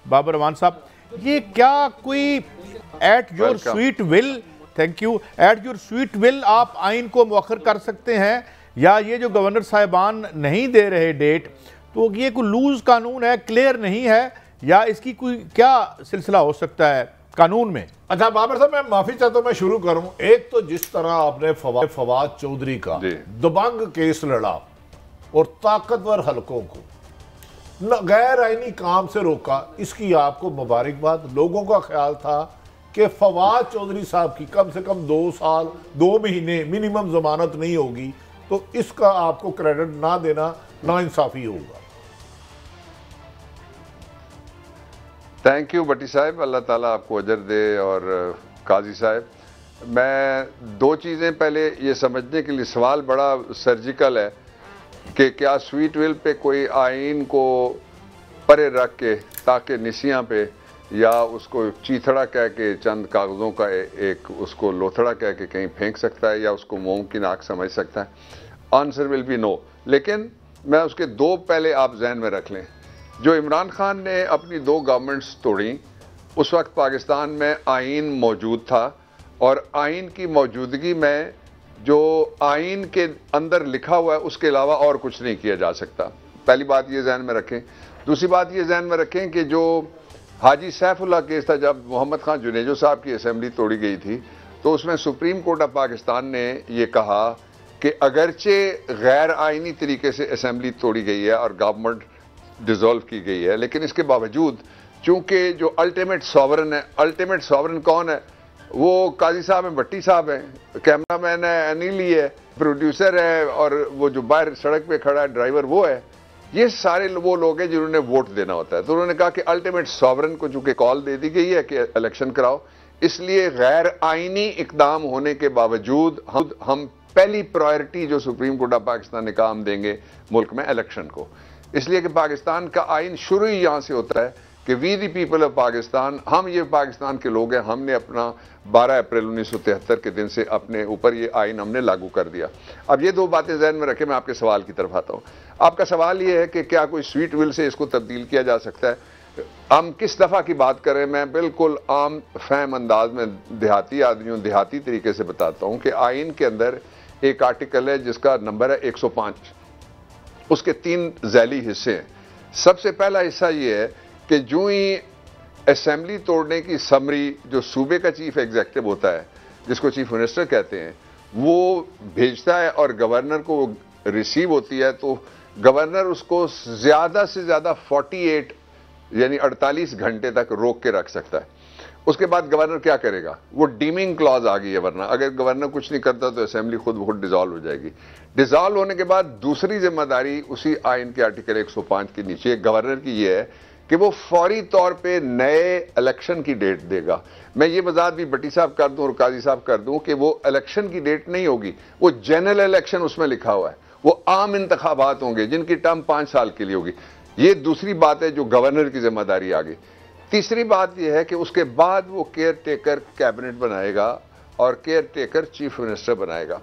بابر امان صاحب، یہ کیا کوئی at your sweet will, thank you, at your sweet will آپ آئین کو مؤخر کر سکتے ہیں، یا یہ جو گورنر صاحبان نہیں دے رہے ڈیٹ، تو یہ کوئی لوز قانون ہے، کلیئر نہیں ہے، یا اس کی کوئی کیا سلسلہ ہو سکتا ہے قانون میں؟ اچھا بابر صاحب، میں معافی چاہتا ہوں، میں شروع کروں۔ ایک تو جس طرح آپ نے فواد چودھری کا دبنگ کیس لڑا اور طاقتور حلقوں کو غیر آئینی کام سے روکا، اس کی آپ کو مبارکباد۔ لوگوں کا خیال تھا کہ فواد چودھری صاحب کی کم سے کم 2 سال 2 مہینے منیمم ضمانت نہیں ہوگی، تو اس کا آپ کو کریڈٹ نہ دینا ناانصافی ہوگا۔ تھینک یو بٹی صاحب، اللہ تعالیٰ آپ کو اجر دے۔ اور قاضی صاحب، میں 2 چیزیں پہلے یہ سمجھنے کے لیے، سوال بڑا سرجیکل ہے کہ کیا سویٹ ول پہ کوئی آئین کو پرے رکھ کے تاکہ نسیاں پہ، یا اس کو چیتھڑا کہہ کے چند کاغذوں کا ایک اس کو لوتھڑا کہہ کے کہیں پھینک سکتا ہے، یا اس کو موم کی ناک سمجھ سکتا ہے؟ آنسر ول بی نو۔ لیکن میں اس کے 2 پہلے آپ ذہن میں رکھ لیں۔ جو عمران خان نے اپنی 2 گورنمنٹس توڑیں، اس وقت پاکستان میں آئین موجود تھا، اور آئین کی موجودگی میں جو آئین کے اندر لکھا ہوا ہے اس کے علاوہ اور کچھ نہیں کیا جا سکتا۔ پہلی بات یہ ذہن میں رکھیں۔ دوسری بات یہ ذہن میں رکھیں کہ جو حاجی سیف اللہ کیس تھا، جب محمد خان جنیجو صاحب کی اسمبلی توڑی گئی تھی، تو اس میں سپریم کورٹ آف پاکستان نے یہ کہا کہ اگرچہ غیر آئینی طریقے سے اسمبلی توڑی گئی ہے اور گورنمنٹ ڈیزولو کی گئی ہے، لیکن اس کے باوجود چونکہ جو الٹیمیٹ ساورن ہے، الٹیمیٹ ساورن کون ہے؟ وہ قاضی صاحب ہیں، بٹی صاحب ہیں، کیمرہ مین ہے انیلی ہے، پروڈیوسر ہے، اور وہ جو باہر سڑک پہ کھڑا ہے ڈرائیور وہ ہے۔ یہ سارے وہ لوگ ہیں جنہوں نے ووٹ دینا ہوتا ہے۔ تو انہوں نے کہا کہ الٹیمیٹ ساورن کو چونکہ کال دے دی گئی ہے کہ الیکشن کراؤ، اس لیے غیر آئینی اقدام ہونے کے باوجود ہم پہلی پرائرٹی جو سپریم کورٹ آف پاکستان نے کہا ہم دیں گے ملک میں الیکشن کو، اس لیے کہ پاکستان کا آئین شروع ہی یہاں سے ہوتا ہے کہ وی دی پیپل آف پاکستان، ہم یہ پاکستان کے لوگ ہیں، ہم نے اپنا 12 اپریل 1973 کے دن سے اپنے اوپر یہ آئین ہم نے لاگو کر دیا۔ اب یہ 2 باتیں ذہن میں رکھیں، میں آپ کے سوال کی طرف آتا ہوں۔ آپ کا سوال یہ ہے کہ کیا کوئی سویٹ ول سے اس کو تبدیل کیا جا سکتا ہے؟ ہم کس دفعہ کی بات کریں؟ میں بالکل عام فہم انداز میں دیہاتی آدمیوں، دیہاتی طریقے سے بتاتا ہوں کہ آئین کے اندر ایک آرٹیکل ہے جس کا نمبر ہے 105، اس کے 3 ذیلی حصے ہیں۔ سب سے پہلا حصہ یہ ہے کہ جو ہی اسمبلی توڑنے کی سمری جو صوبے کا چیف ایگزیکٹو ہوتا ہے، جس کو چیف منسٹر کہتے ہیں، وہ بھیجتا ہے اور گورنر کو وہ ریسیو ہوتی ہے، تو گورنر اس کو زیادہ سے زیادہ 48 یعنی 48 گھنٹے تک روک کے رکھ سکتا ہے۔ اس کے بعد گورنر کیا کرے گا؟ وہ ڈیمنگ کلاز آ گئی ہے، ورنہ اگر گورنر کچھ نہیں کرتا تو اسمبلی خود بخود ڈیزالو ہو جائے گی۔ ڈیزالو ہونے کے بعد دوسری ذمہ داری اسی آئین کے آرٹیکل 105 کے نیچے گورنر کی یہ ہے کہ وہ فوری طور پہ نئے الیکشن کی ڈیٹ دے گا۔ میں یہ وضاحت بھی بٹی صاحب کر دوں اور قاضی صاحب کر دوں کہ وہ الیکشن کی ڈیٹ نہیں ہوگی، وہ جنرل الیکشن اس میں لکھا ہوا ہے، وہ عام انتخابات ہوں گے جن کی ٹرم 5 سال کے لیے ہوگی۔ یہ دوسری بات ہے جو گورنر کی ذمہ داری آ گئی۔ تیسری بات یہ ہے کہ اس کے بعد وہ کیئر ٹیکر کیبنٹ بنائے گا اور کیئر ٹیکر چیف منسٹر بنائے گا۔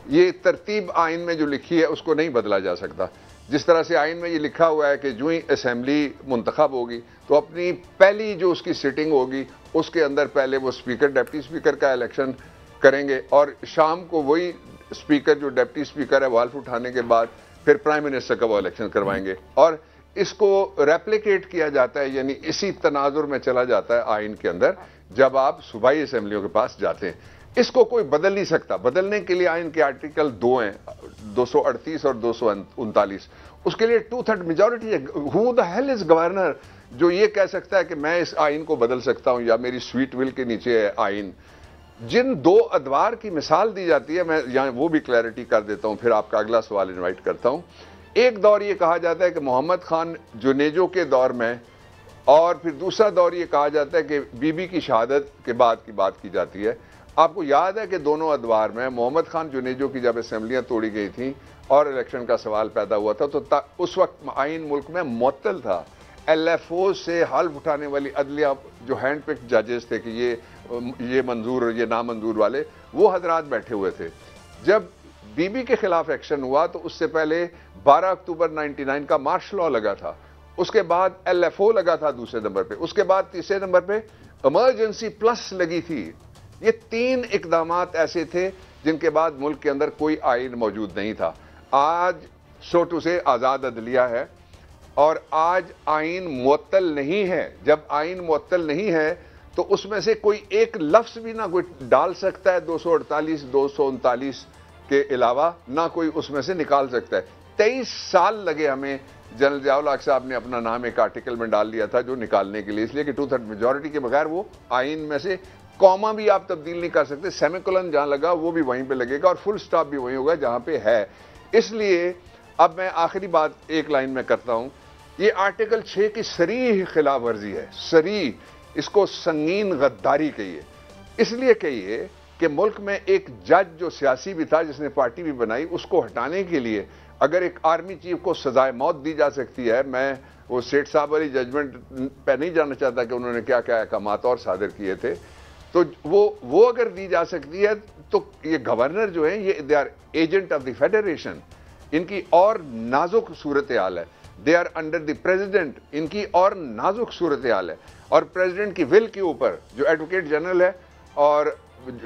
یہ ترتیب آئین میں جو لکھی ہے اس کو نہیں بدلا جا سکتا۔ جس طرح سے آئین میں یہ لکھا ہوا ہے کہ جو ہی اسمبلی منتخب ہوگی تو اپنی پہلی جو اس کی سٹنگ ہوگی اس کے اندر پہلے وہ سپیکر ڈپٹی سپیکر کا الیکشن کریں گے، اور شام کو وہی سپیکر جو ڈپٹی سپیکر ہے وہ حلف اٹھانے کے بعد پھر پرائم منسٹر کا وہ الیکشن کروائیں گے، اور اس کو ریپلیکیٹ کیا جاتا ہے، یعنی اسی تناظر میں چلا جاتا ہے آئین کے اندر جب آپ صوبائی اسمبلیوں کے پاس جاتے ہیں۔ اس کو کوئی بدل نہیں سکتا۔ بدلنے کے لیے آئین کے آرٹیکل 2 ہیں، 238 اور 239، اس کے لیے 2/3 میجورٹی ہے۔ ہو دا ہیل از گورنر جو یہ کہہ سکتا ہے کہ میں اس آئین کو بدل سکتا ہوں یا میری سویٹ ول کے نیچے ہے آئین؟ جن 2 ادوار کی مثال دی جاتی ہے، میں یہاں وہ بھی کلیئرٹی کر دیتا ہوں، پھر آپ کا اگلا سوال انوائٹ کرتا ہوں۔ ایک دور یہ کہا جاتا ہے کہ محمد خان جنیجو کے دور میں، اور پھر دوسرا دور یہ کہا جاتا ہے کہ بی بی کی شہادت کے بعد کی بات کی جاتی ہے۔ آپ کو یاد ہے کہ دونوں ادوار میں محمد خان جنیجو کی جب اسمبلیاں توڑی گئی تھیں اور الیکشن کا سوال پیدا ہوا تھا تو اس وقت آئین ملک میں معطل تھا۔ ایل ایف او سے حلف اٹھانے والی عدلیہ جو ہینڈ پک ججز تھے کہ یہ منظور اور یہ نامنظور والے، وہ حضرات بیٹھے ہوئے تھے۔ جب بی بی کے خلاف ایکشن ہوا تو اس سے پہلے 12 اکتوبر 99 کا مارشل لاء لگا تھا، اس کے بعد LFO لگا تھا دوسرے نمبر پہ, اس کے بعد تیسرے نمبر پہ ایمرجنسی پلس لگی تھی. یہ 3 اقدامات ایسے تھے جن کے بعد ملک کے اندر کوئی آئین موجود نہیں تھا. آج سوٹو سے آزاد عدلیہ ہے اور آج آئین معطل نہیں ہے. جب آئین معطل نہیں ہے تو اس میں سے کوئی ایک لفظ بھی نہ کوئی ڈال سکتا ہے 248 239 کے علاوہ, نہ کوئی اس میں سے نکال سکتا ہے. 23 سال لگے ہمیں. جنرل ضیاء الحق صاحب نے اپنا نام ایک آرٹیکل میں ڈال دیا تھا جو نکالنے کے لیے, اس لیے کہ 2/3 میجورٹی کے بغیر وہ آئین میں سے کوما بھی آپ تبدیل نہیں کر سکتے. سیمی کولن جہاں لگا وہ بھی وہیں پہ لگے گا اور فل سٹاپ بھی وہیں ہوگا جہاں پہ ہے. اس لیے اب میں آخری بات ایک لائن میں کرتا ہوں. یہ آرٹیکل 6 کی صریح خلاف ورزی ہے, صریح. اس کو سنگین غداری کہیے. اس لیے کہیے کہ ملک میں ایک جج جو سیاسی بھی تھا, جس نے پارٹی بھی بنائی, اس کو ہٹانے کے لیے اگر ایک آرمی چیف کو سزائے موت دی جا سکتی ہے, میں وہ سیٹ صاحب والی ججمنٹ پہ نہیں جاننا چاہتا کہ انہوں نے کیا کیا احکامات اور صادر کیے تھے, تو وہ اگر دی جا سکتی ہے تو یہ گورنر جو ہیں یہ they are agent of the federation. ان کی اور نازک صورتحال ہے. They are under the president. ان کی اور نازک صورتحال ہے. اور پریزیڈنٹ کی ول کے اوپر جو ایڈوکیٹ جنرل ہے اور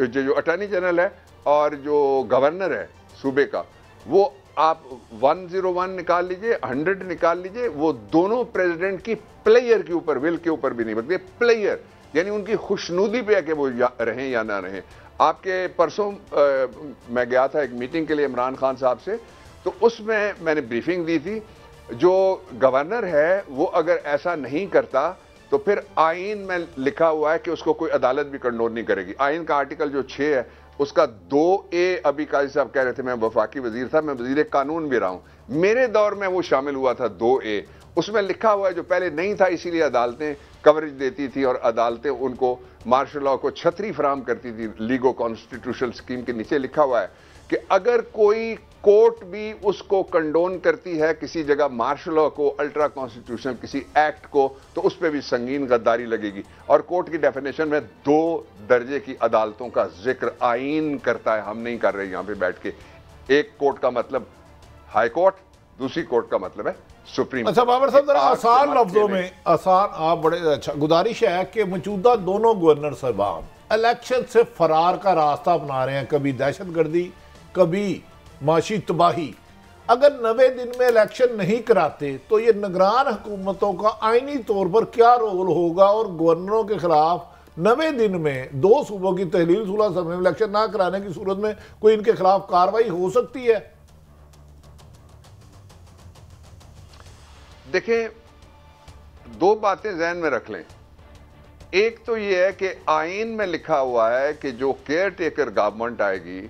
جو اٹارنی جنرل ہے اور جو گورنر ہے صوبے کا, وہ آپ 101 نکال لیجئے, 100 نکال لیجئے, وہ دونوں پریزیڈنٹ کی پلیئر کے اوپر, ول کے اوپر بھی نہیں بلکہ پلیئر, یعنی ان کی خوشنودی پہ ہے کہ وہ رہیں یا نہ رہیں. آپ کے پرسوں میں گیا تھا ایک میٹنگ کے لیے عمران خان صاحب سے, تو اس میں نے بریفنگ دی تھی. جو گورنر ہے وہ اگر ایسا نہیں کرتا تو پھر آئین میں لکھا ہوا ہے کہ اس کو کوئی عدالت بھی کنڈون نہیں کرے گی. آئین کا آرٹیکل جو 6 ہے اس کا 2A, ابھی قاضی صاحب کہہ رہے تھے میں وفاقی وزیر تھا, میں وزیر قانون بھی رہا ہوں, میرے دور میں وہ شامل ہوا تھا 2A. اس میں لکھا ہوا ہے جو پہلے نہیں تھا, اسی لیے عدالتیں کوریج دیتی تھی اور عدالتیں ان کو مارشل لاء کو چھتری فراہم کرتی تھی. لیگو کانسٹیٹیوشنل اسکیم کے نیچے لکھا ہوا ہے کہ اگر کوئی کورٹ بھی اس کو کنڈون کرتی ہے کسی جگہ مارشل لاء کو, الٹرا کانسٹیٹیوشنل کسی ایکٹ کو, تو اس پہ بھی سنگین غداری لگے گی. اور کورٹ کی ڈیفینیشن میں 2 درجے کی عدالتوں کا ذکر آئین کرتا ہے. ہم نہیں کر رہے یہاں پہ بیٹھ کے. ایک کورٹ کا مطلب ہائی کورٹ, دوسری کورٹ کا مطلب ہے سپریم. اچھا بابر صاحب ذرا آسان لفظوں میں, آسان, آپ بڑے اچھا, گزارش ہے کہ موجودہ دونوں گورنر صاحبان الیکشن سے فرار کا راستہ اپنا رہے ہیں, کبھی دہشت گردی کبھی معاشی تباہی. اگر 90 دن میں الیکشن نہیں کراتے تو یہ نگران حکومتوں کا آئینی طور پر کیا رول ہوگا, اور گورنروں کے خلاف 90 دن میں 2 صوبوں کی تحلیل صلح سلمیہ میں الیکشن نہ کرانے کی صورت میں کوئی ان کے خلاف کارروائی ہو سکتی ہے؟ دیکھیں 2 باتیں ذہن میں رکھ لیں. ایک تو یہ ہے کہ آئین میں لکھا ہوا ہے کہ جو کیئر ٹیکر گورنمنٹ آئے گی,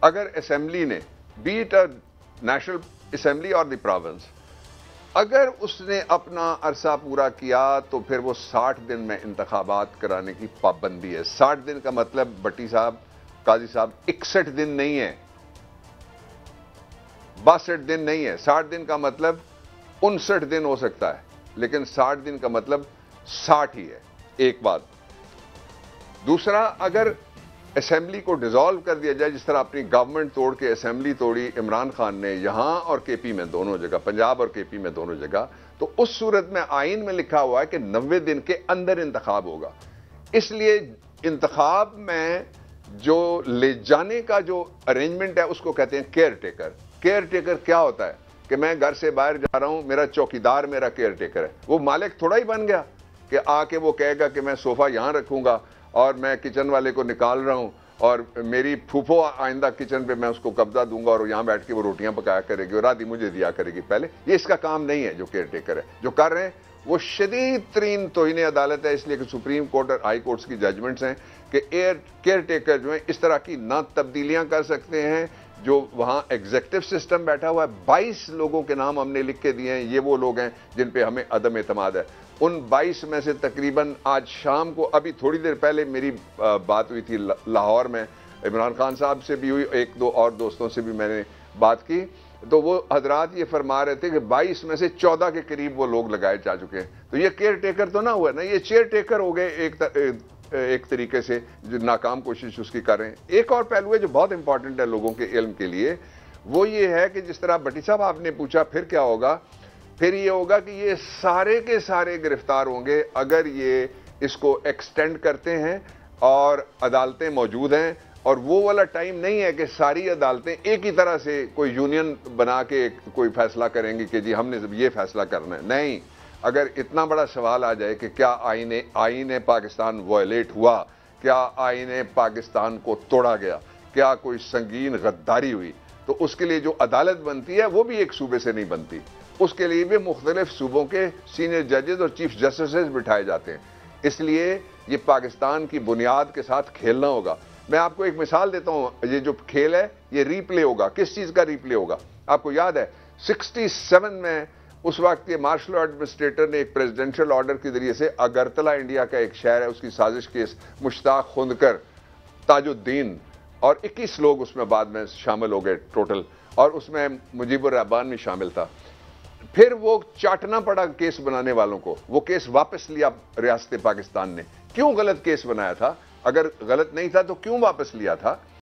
اگر اسمبلی نے, بی اٹ نیشنل اسمبلی اور دی پروونس, اگر اس نے اپنا عرصہ پورا کیا تو پھر وہ 60 دن میں انتخابات کرانے کی پابندی ہے. 60 دن کا مطلب بٹی صاحب, قاضی صاحب, 61 دن نہیں ہے, 62 دن نہیں ہے. 60 دن کا مطلب 59 دن ہو سکتا ہے, لیکن 60 دن کا مطلب 60 ہی ہے. ایک بات. دوسرا, اگر اسمبلی کو ڈیزالو کر دیا جائے, جس طرح اپنی گورنمنٹ توڑ کے اسمبلی توڑی عمران خان نے یہاں اور کے پی میں دونوں جگہ, پنجاب اور کے پی میں دونوں جگہ, تو اس صورت میں آئین میں لکھا ہوا ہے کہ 90 دن کے اندر انتخاب ہوگا. اس لیے انتخاب میں جو لے جانے کا جو ارینجمنٹ ہے اس کو کہتے ہیں کیئر ٹیکر. کیئر ٹیکر کیا ہوتا ہے کہ میں گھر سے باہر جا رہا ہوں, میرا چوکیدار میرا کیئر ٹیکر ہے. وہ مالک تھوڑا ہی بن گیا کہ آ کے وہ کہے گا کہ میں صوفہ یہاں رکھوں گا اور میں کچن والے کو نکال رہا ہوں اور میری پھوپھو آئندہ کچن پہ میں اس کو قبضہ دوں گا اور یہاں بیٹھ کے وہ روٹیاں پکایا کرے گی اور آدھی مجھے دیا کرے گی. پہلے یہ اس کا کام نہیں ہے جو کیئر ٹیکر ہے. جو کر رہے ہیں وہ شدید ترین توہین عدالت ہے, اس لیے کہ سپریم کورٹ اور ہائی کورٹس کی ججمنٹس ہیں کہ کیئر ٹیکر جو ہیں اس طرح کی نہ تبدیلیاں کر سکتے ہیں. جو وہاں ایگزیکٹو سسٹم بیٹھا ہوا ہے, 22 لوگوں کے نام ہم نے لکھ کے دیے ہیں, یہ وہ لوگ ہیں جن پہ ہمیں عدم اعتماد ہے. ان 22 میں سے تقریباً آج شام کو, ابھی تھوڑی دیر پہلے میری بات ہوئی تھی لاہور میں, عمران خان صاحب سے بھی ہوئی, 1-2 اور دوستوں سے بھی میں نے بات کی, تو وہ حضرات یہ فرما رہے تھے کہ 22 میں سے 14 کے قریب وہ لوگ لگائے جا چکے ہیں. تو یہ کیئر ٹیکر تو نہ ہوا نا, یہ چیئر ٹیکر ہو گئے ایک طریقے سے, جو ناکام کوشش اس کی کر رہے ہیں. ایک اور پہلو ہے جو بہت امپورٹنٹ ہے لوگوں کے علم کے لیے, وہ یہ ہے کہ جس طرح بٹی صاحب آپ نے پوچھا پھر کیا ہوگا, پھر یہ ہوگا کہ یہ سارے کے سارے گرفتار ہوں گے اگر یہ اس کو ایکسٹینڈ کرتے ہیں اور عدالتیں موجود ہیں. اور وہ والا ٹائم نہیں ہے کہ ساری عدالتیں ایک ہی طرح سے کوئی یونین بنا کے کوئی فیصلہ کریں گی کہ جی ہم نے یہ فیصلہ کرنا ہے. نہیں، اگر اتنا بڑا سوال آ جائے کہ کیا آئین پاکستان وائلیٹ ہوا، کیا آئین پاکستان کو توڑا گیا، کیا کوئی سنگین غداری ہوئی، تو اس کے لیے جو عدالت بنتی ہے وہ بھی ایک صوبے سے نہیں بنتی. اس کے لیے بھی مختلف صوبوں کے سینئر ججز اور چیف جسٹسز بٹھائے جاتے ہیں. اس لیے یہ پاکستان کی بنیاد کے ساتھ کھیلنا ہوگا. میں آپ کو ایک مثال دیتا ہوں، یہ جو کھیل ہے یہ ری پلے ہوگا. کس چیز کا ری پلے ہوگا؟ آپ کو یاد ہے 67 میں اس وقت یہ مارشل لاء ایڈمنسٹریٹر نے ایک پریزیڈنشل آرڈر کے ذریعے سے اگرتلہ انڈیا کا ایک شہر ہے، اس کی سازش کیس مشتاق خوندکر، تاج الدین اور 21 لوگ اس میں بعد میں شامل ہو گئے ٹوٹل، اور اس میں مجیب الرحمان بھی شامل تھا. پھر وہ چاٹنا پڑا کیس بنانے والوں کو، وہ کیس واپس لیا ریاست پاکستان نے. کیوں غلط کیس بنایا تھا؟ اگر غلط نہیں تھا تو کیوں واپس لیا تھا؟